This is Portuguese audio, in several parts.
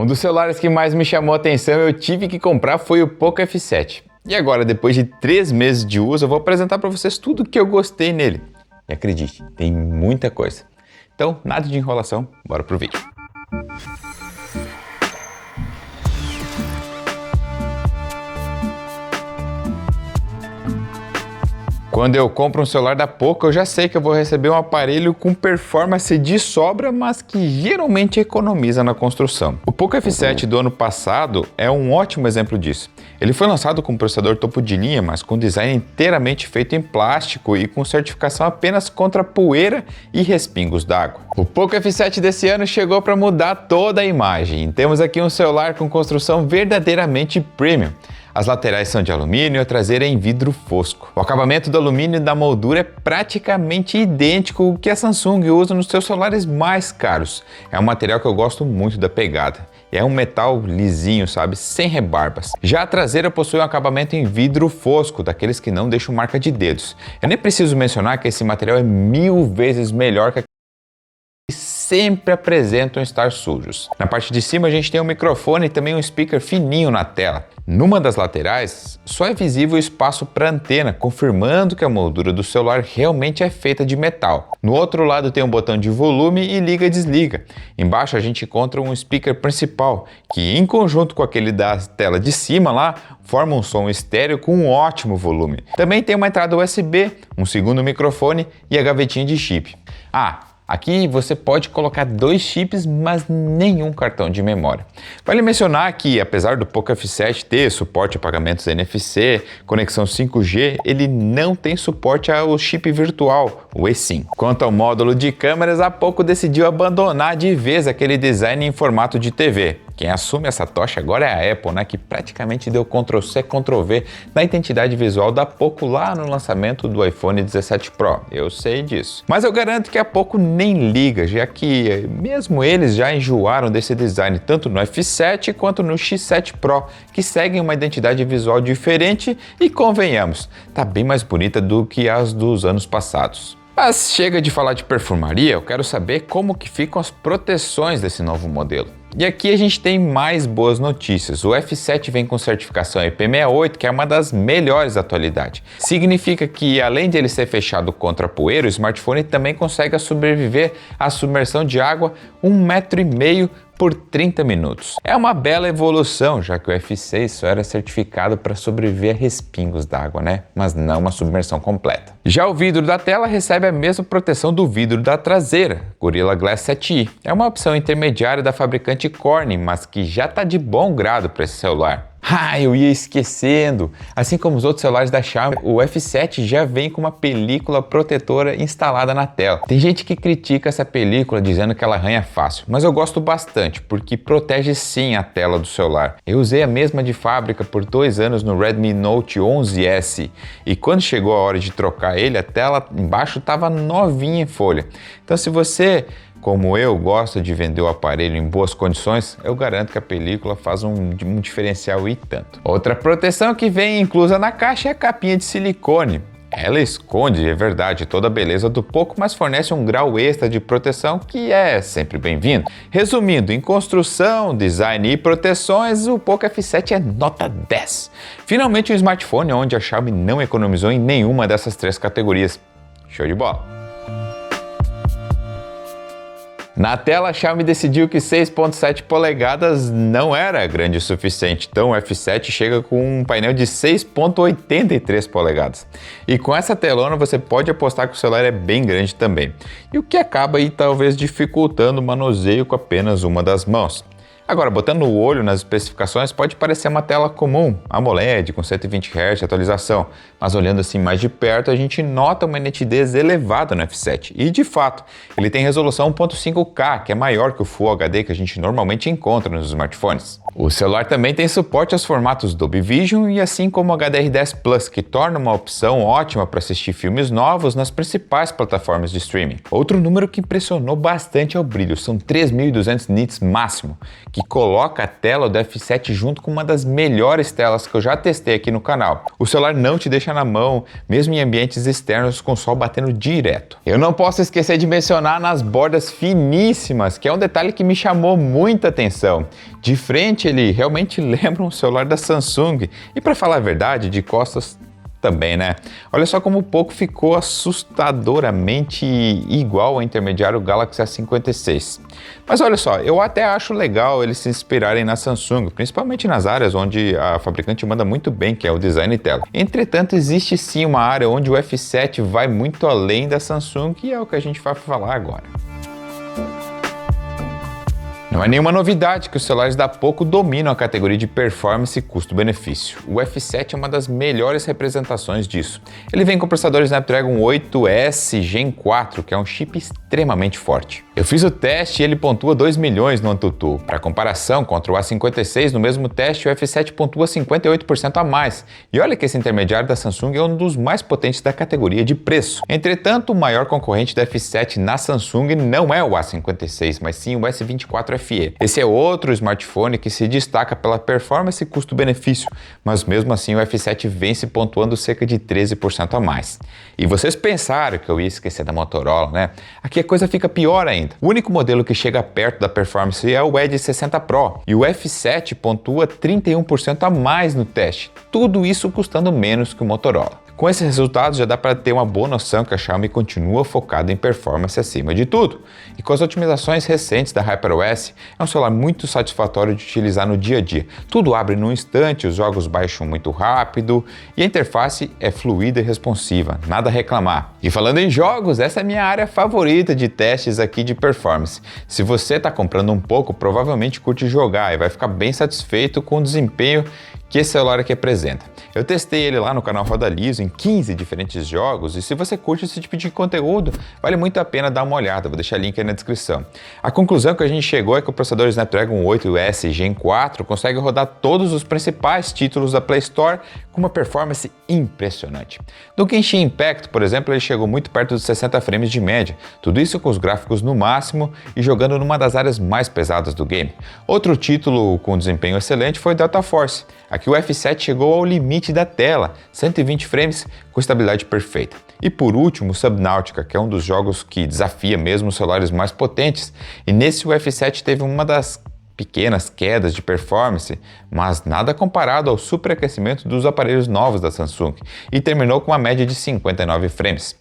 Um dos celulares que mais me chamou a atenção e eu tive que comprar foi o Poco F7. E agora, depois de 3 meses de uso, eu vou apresentar para vocês tudo que eu gostei nele. E acredite, tem muita coisa. Então, nada de enrolação, bora pro vídeo. Quando eu compro um celular da Poco, eu já sei que eu vou receber um aparelho com performance de sobra, mas que geralmente economiza na construção. O Poco F7 do ano passado é um ótimo exemplo disso. Ele foi lançado com um processador topo de linha, mas com design inteiramente feito em plástico e com certificação apenas contra poeira e respingos d'água. O Poco F7 desse ano chegou para mudar toda a imagem. Temos aqui um celular com construção verdadeiramente premium. As laterais são de alumínio e a traseira é em vidro fosco. O acabamento do alumínio da moldura é praticamente idêntico ao que a Samsung usa nos seus celulares mais caros. É um material que eu gosto muito da pegada. É um metal lisinho, sabe? Sem rebarbas. Já a traseira possui um acabamento em vidro fosco, daqueles que não deixam marca de dedos. Eu nem preciso mencionar que esse material é 1000 vezes melhor que sempre apresentam estar sujos. Na parte de cima a gente tem um microfone e também um speaker fininho na tela. Numa das laterais, só é visível o espaço para antena, confirmando que a moldura do celular realmente é feita de metal. No outro lado tem um botão de volume e liga e desliga. Embaixo a gente encontra um speaker principal, que em conjunto com aquele da tela de cima lá, forma um som estéreo com um ótimo volume. Também tem uma entrada USB, um segundo microfone e a gavetinha de chip. Aqui você pode colocar 2 chips, mas nenhum cartão de memória. Vale mencionar que, apesar do Poco F7 ter suporte a pagamentos NFC, conexão 5G, ele não tem suporte ao chip virtual, o eSIM. Quanto ao módulo de câmeras, a Poco decidiu abandonar de vez aquele design em formato de TV. Quem assume essa tocha agora é a Apple, que praticamente deu Ctrl+C, Ctrl+V na identidade visual da Poco lá no lançamento do iPhone 17 Pro. Eu sei disso. Mas eu garanto que a Poco nem liga, já que mesmo eles já enjoaram desse design tanto no F7 quanto no X7 Pro, que seguem uma identidade visual diferente e, convenhamos, tá bem mais bonita do que as dos anos passados. Mas chega de falar de perfumaria, eu quero saber como que ficam as proteções desse novo modelo. E aqui a gente tem mais boas notícias. O F7 vem com certificação IP68, que é uma das melhores da atualidade. Significa que, além de ele ser fechado contra poeira, o smartphone também consegue sobreviver à submersão de água 1,5 m por 30 minutos. É uma bela evolução, já que o F6 só era certificado para sobreviver a respingos d'água, mas não uma submersão completa. Já o vidro da tela recebe a mesma proteção do vidro da traseira, Gorilla Glass 7i. É uma opção intermediária da fabricante Corning, mas que já está de bom grado para esse celular. Eu ia esquecendo! Assim como os outros celulares da Xiaomi, o F7 já vem com uma película protetora instalada na tela. Tem gente que critica essa película dizendo que ela arranha fácil, mas eu gosto bastante porque protege sim a tela do celular. Eu usei a mesma de fábrica por 2 anos no Redmi Note 11S e quando chegou a hora de trocar ele, a tela embaixo estava novinha em folha. Então, se você, como eu, gosta de vender o aparelho em boas condições, eu garanto que a película faz um diferencial e tanto. Outra proteção que vem inclusa na caixa é a capinha de silicone. Ela esconde, é verdade, toda a beleza do Poco, mas fornece um grau extra de proteção que é sempre bem-vindo. Resumindo, em construção, design e proteções, o Poco F7 é nota 10. Finalmente um smartphone onde a Xiaomi não economizou em nenhuma dessas 3 categorias. Show de bola! Na tela, a Xiaomi decidiu que 6.7 polegadas não era grande o suficiente, então o F7 chega com um painel de 6.83 polegadas. E com essa telona você pode apostar que o celular é bem grande também, e o que acaba aí talvez dificultando o manuseio com apenas uma das mãos. Agora, botando o olho nas especificações, pode parecer uma tela comum, AMOLED com 120 Hz de atualização, mas olhando assim mais de perto, a gente nota uma nitidez elevada no F7. E de fato, ele tem resolução 1.5K, que é maior que o Full HD que a gente normalmente encontra nos smartphones. O celular também tem suporte aos formatos Dolby Vision e assim como o HDR10 Plus, que torna uma opção ótima para assistir filmes novos nas principais plataformas de streaming. Outro número que impressionou bastante é o brilho, são 3.200 nits máximo, que que coloca a tela do F7 junto com uma das melhores telas que eu já testei aqui no canal. O celular não te deixa na mão, mesmo em ambientes externos com o sol batendo direto. Eu não posso esquecer de mencionar nas bordas finíssimas, que é um detalhe que me chamou muita atenção. De frente ele realmente lembra um celular da Samsung e, para falar a verdade, de costas também, né? Olha só como o Poco ficou assustadoramente igual ao intermediário Galaxy A56. Mas olha só, eu até acho legal eles se inspirarem na Samsung, principalmente nas áreas onde a fabricante manda muito bem, que é o design e tela. Entretanto, existe sim uma área onde o F7 vai muito além da Samsung, e é o que a gente vai falar agora. Não é nenhuma novidade que os celulares da Poco dominam a categoria de performance e custo-benefício. O F7 é uma das melhores representações disso. Ele vem com o processador Snapdragon 8S Gen 4, que é um chip extremamente forte. Eu fiz o teste e ele pontua 2 milhões no AnTuTu. Para comparação, contra o A56, no mesmo teste, o F7 pontua 58% a mais. E olha que esse intermediário da Samsung é um dos mais potentes da categoria de preço. Entretanto, o maior concorrente da F7 na Samsung não é o A56, mas sim o S24 FE. Esse é outro smartphone que se destaca pela performance e custo-benefício, mas mesmo assim o F7 vem se pontuando cerca de 13% a mais. E vocês pensaram que eu ia esquecer da Motorola, né? Aqui a coisa fica pior ainda. O único modelo que chega perto da performance é o Edge 60 Pro, e o F7 pontua 31% a mais no teste, tudo isso custando menos que o Motorola. Com esses resultados já dá para ter uma boa noção que a Xiaomi continua focada em performance acima de tudo. E com as otimizações recentes da HyperOS, é um celular muito satisfatório de utilizar no dia a dia. Tudo abre num instante, os jogos baixam muito rápido e a interface é fluida e responsiva, nada a reclamar. E falando em jogos, essa é a minha área favorita de testes aqui de performance. Se você está comprando um pouco, provavelmente curte jogar e vai ficar bem satisfeito com o desempenho que esse celular aqui apresenta. Eu testei ele lá no canal Roda Liso em 15 diferentes jogos, e se você curte esse tipo de conteúdo, vale muito a pena dar uma olhada, vou deixar o link aí na descrição. A conclusão que a gente chegou é que o processador Snapdragon 8S Gen 4 consegue rodar todos os principais títulos da Play Store com uma performance impressionante. No Genshin Impact, por exemplo, ele chegou muito perto dos 60 frames de média, tudo isso com os gráficos no máximo e jogando numa das áreas mais pesadas do game. Outro título com desempenho excelente foi Delta Force. Aqui o F7 chegou ao limite da tela, 120 frames com estabilidade perfeita. E por último, Subnautica, que é um dos jogos que desafia mesmo os celulares mais potentes, e nesse o F7 teve uma das pequenas quedas de performance, mas nada comparado ao superaquecimento dos aparelhos novos da Samsung, e terminou com uma média de 59 frames.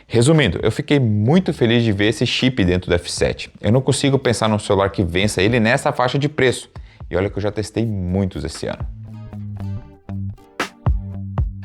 Resumindo, eu fiquei muito feliz de ver esse chip dentro do F7. Eu não consigo pensar num celular que vença ele nessa faixa de preço, e olha que eu já testei muitos esse ano.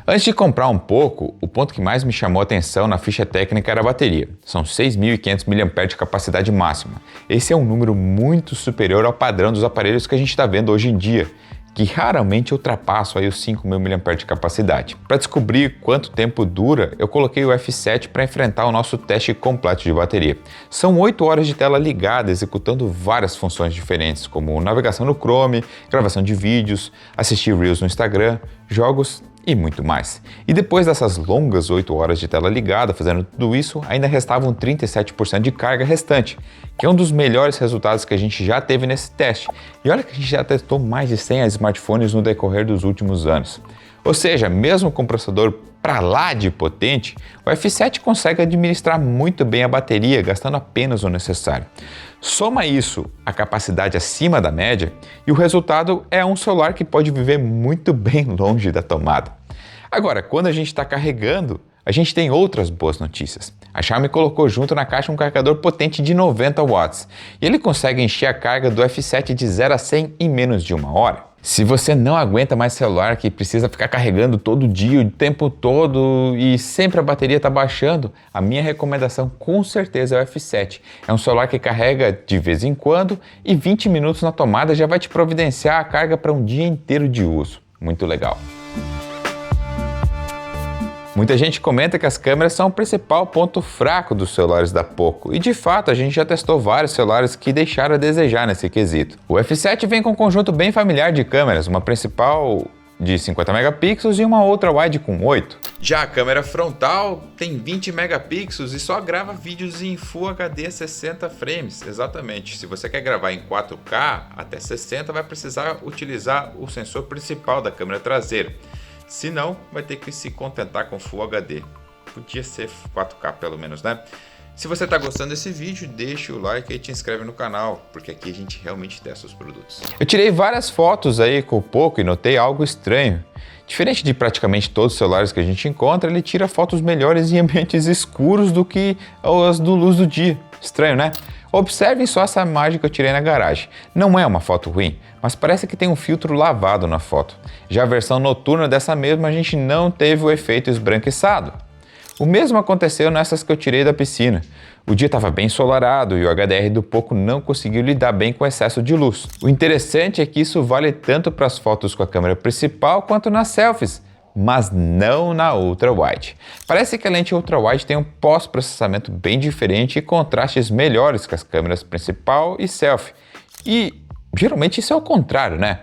Antes de comprar um pouco, o ponto que mais me chamou a atenção na ficha técnica era a bateria. São 6.500 mAh de capacidade máxima. Esse é um número muito superior ao padrão dos aparelhos que a gente está vendo hoje em dia, que raramente ultrapassam aí os 5.000 mAh de capacidade. Para descobrir quanto tempo dura, eu coloquei o F7 para enfrentar o nosso teste completo de bateria. São 8 horas de tela ligada, executando várias funções diferentes, como navegação no Chrome, gravação de vídeos, assistir Reels no Instagram, jogos e muito mais. E depois dessas longas 8 horas de tela ligada, fazendo tudo isso, ainda restavam 37% de carga restante, que é um dos melhores resultados que a gente já teve nesse teste. E olha que a gente já testou mais de 100 smartphones no decorrer dos últimos anos. Ou seja, mesmo com o processador para lá de potente, o F7 consegue administrar muito bem a bateria, gastando apenas o necessário. Soma isso à capacidade acima da média e o resultado é um celular que pode viver muito bem longe da tomada. Agora, quando a gente está carregando, a gente tem outras boas notícias. A Xiaomi colocou junto na caixa um carregador potente de 90 watts e ele consegue encher a carga do F7 de 0 a 100 em menos de 1 hora. Se você não aguenta mais celular que precisa ficar carregando todo dia, o tempo todo e sempre a bateria está baixando, a minha recomendação com certeza é o F7. É um celular que carrega de vez em quando e 20 minutos na tomada já vai te providenciar a carga para um dia inteiro de uso. Muito legal. Muita gente comenta que as câmeras são o principal ponto fraco dos celulares da Poco, e de fato a gente já testou vários celulares que deixaram a desejar nesse quesito. O F7 vem com um conjunto bem familiar de câmeras, uma principal de 50 megapixels e uma outra wide com 8. Já a câmera frontal tem 20 megapixels e só grava vídeos em Full HD 60 frames. Exatamente, se você quer gravar em 4K até 60 vai precisar utilizar o sensor principal da câmera traseira. Se não, vai ter que se contentar com Full HD. Podia ser 4K pelo menos, né? Se você está gostando desse vídeo, deixa o like e te inscreve no canal, porque aqui a gente realmente testa os produtos. Eu tirei várias fotos aí com o Poco e notei algo estranho. Diferente de praticamente todos os celulares que a gente encontra, ele tira fotos melhores em ambientes escuros do que as do luz do dia. Estranho, né? Observem só essa imagem que eu tirei na garagem. Não é uma foto ruim, mas parece que tem um filtro lavado na foto. Já a versão noturna dessa mesma, a gente não teve o efeito esbranquiçado. O mesmo aconteceu nessas que eu tirei da piscina. O dia estava bem ensolarado e o HDR do Poco não conseguiu lidar bem com o excesso de luz. O interessante é que isso vale tanto para as fotos com a câmera principal quanto nas selfies, mas não na ultra-wide. Parece que a lente ultra-wide tem um pós-processamento bem diferente e contrastes melhores que as câmeras principal e selfie. E geralmente isso é o contrário, né?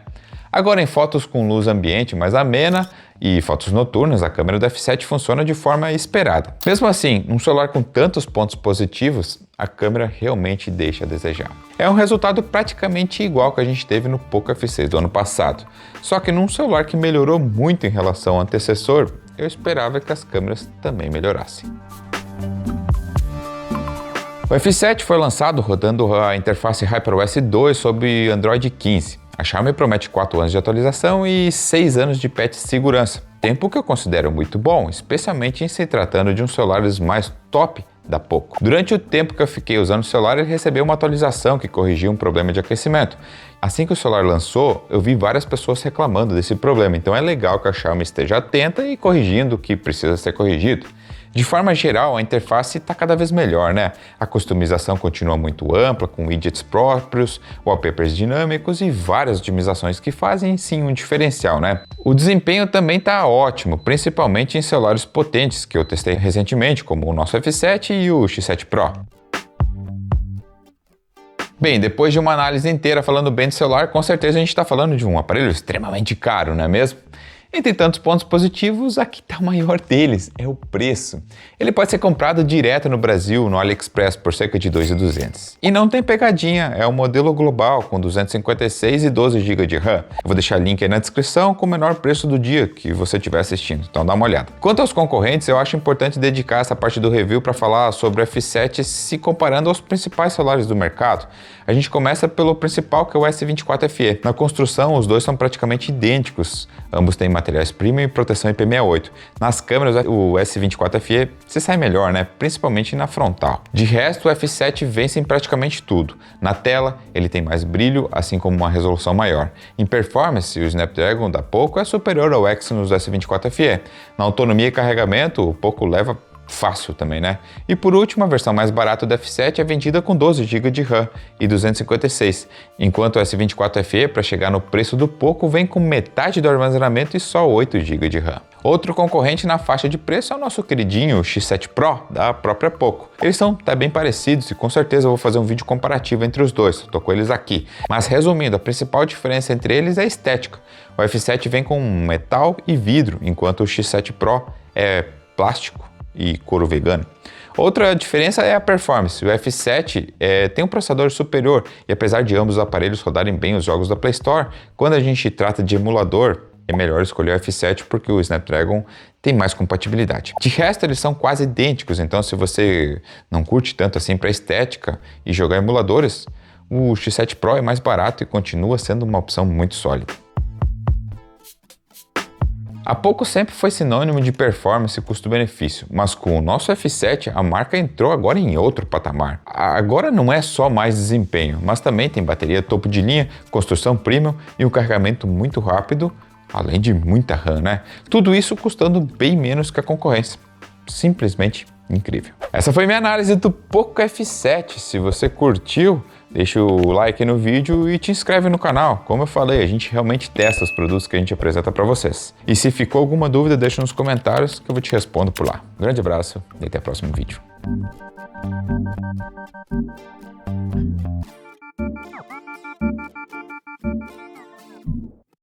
Agora em fotos com luz ambiente mais amena e fotos noturnas, a câmera do F7 funciona de forma esperada. Mesmo assim, num celular com tantos pontos positivos, a câmera realmente deixa a desejar. É um resultado praticamente igual que a gente teve no Poco F6 do ano passado, só que num celular que melhorou muito em relação ao antecessor, eu esperava que as câmeras também melhorassem. O F7 foi lançado rodando a interface HyperOS 2 sob Android 15. A Xiaomi promete 4 anos de atualização e 6 anos de patch de segurança, tempo que eu considero muito bom, especialmente em se tratando de um celular dos mais top da Poco. Durante o tempo que eu fiquei usando o celular, ele recebeu uma atualização que corrigiu um problema de aquecimento. Assim que o celular lançou, eu vi várias pessoas reclamando desse problema, então é legal que a Xiaomi esteja atenta e corrigindo o que precisa ser corrigido. De forma geral, a interface está cada vez melhor, né? A customização continua muito ampla, com widgets próprios, wallpapers dinâmicos e várias otimizações que fazem sim um diferencial, né? O desempenho também está ótimo, principalmente em celulares potentes que eu testei recentemente, como o nosso F7 e o X7 Pro. Bem, depois de uma análise inteira falando bem do celular, com certeza a gente está falando de um aparelho extremamente caro, não é mesmo? Entre tantos pontos positivos, aqui está o maior deles, é o preço. Ele pode ser comprado direto no Brasil, no AliExpress, por cerca de 2.200. E não tem pegadinha, é um modelo global com 256 e 12 GB de RAM. Eu vou deixar link aí na descrição com o menor preço do dia que você estiver assistindo, então dá uma olhada. Quanto aos concorrentes, eu acho importante dedicar essa parte do review para falar sobre o F7 se comparando aos principais celulares do mercado. A gente começa pelo principal, que é o S24 FE. Na construção, os dois são praticamente idênticos. Ambos têm materiais premium e proteção IP68. Nas câmeras, o S24 FE se sai melhor, né? Principalmente na frontal. De resto, o F7 vence em praticamente tudo. Na tela, ele tem mais brilho, assim como uma resolução maior. Em performance, o Snapdragon da Poco é superior ao Exynos do S24 FE. Na autonomia e carregamento, o Poco leva fácil também, né? E por último, a versão mais barata do F7 é vendida com 12 GB de RAM e 256, enquanto o S24 FE, para chegar no preço do Poco, vem com metade do armazenamento e só 8 GB de RAM. Outro concorrente na faixa de preço é o nosso queridinho X7 Pro, da própria Poco. Eles são até bem parecidos e com certeza eu vou fazer um vídeo comparativo entre os dois, tô com eles aqui. Mas resumindo, a principal diferença entre eles é a estética. O F7 vem com metal e vidro, enquanto o X7 Pro é plástico e couro vegano. Outra diferença é a performance. O F7 tem um processador superior e apesar de ambos os aparelhos rodarem bem os jogos da Play Store, quando a gente trata de emulador, é melhor escolher o F7 porque o Snapdragon tem mais compatibilidade. De resto, eles são quase idênticos, então se você não curte tanto assim para estética e jogar emuladores, o X7 Pro é mais barato e continua sendo uma opção muito sólida. A Poco sempre foi sinônimo de performance e custo-benefício, mas com o nosso F7 a marca entrou agora em outro patamar. Agora não é só mais desempenho, mas também tem bateria topo de linha, construção premium e um carregamento muito rápido, além de muita RAM, né? Tudo isso custando bem menos que a concorrência. Simplesmente incrível. Essa foi minha análise do Poco F7. Se você curtiu, deixa o like no vídeo e te inscreve no canal. Como eu falei, a gente realmente testa os produtos que a gente apresenta para vocês. E se ficou alguma dúvida, deixa nos comentários que eu vou te responder por lá. Um grande abraço e até o próximo vídeo.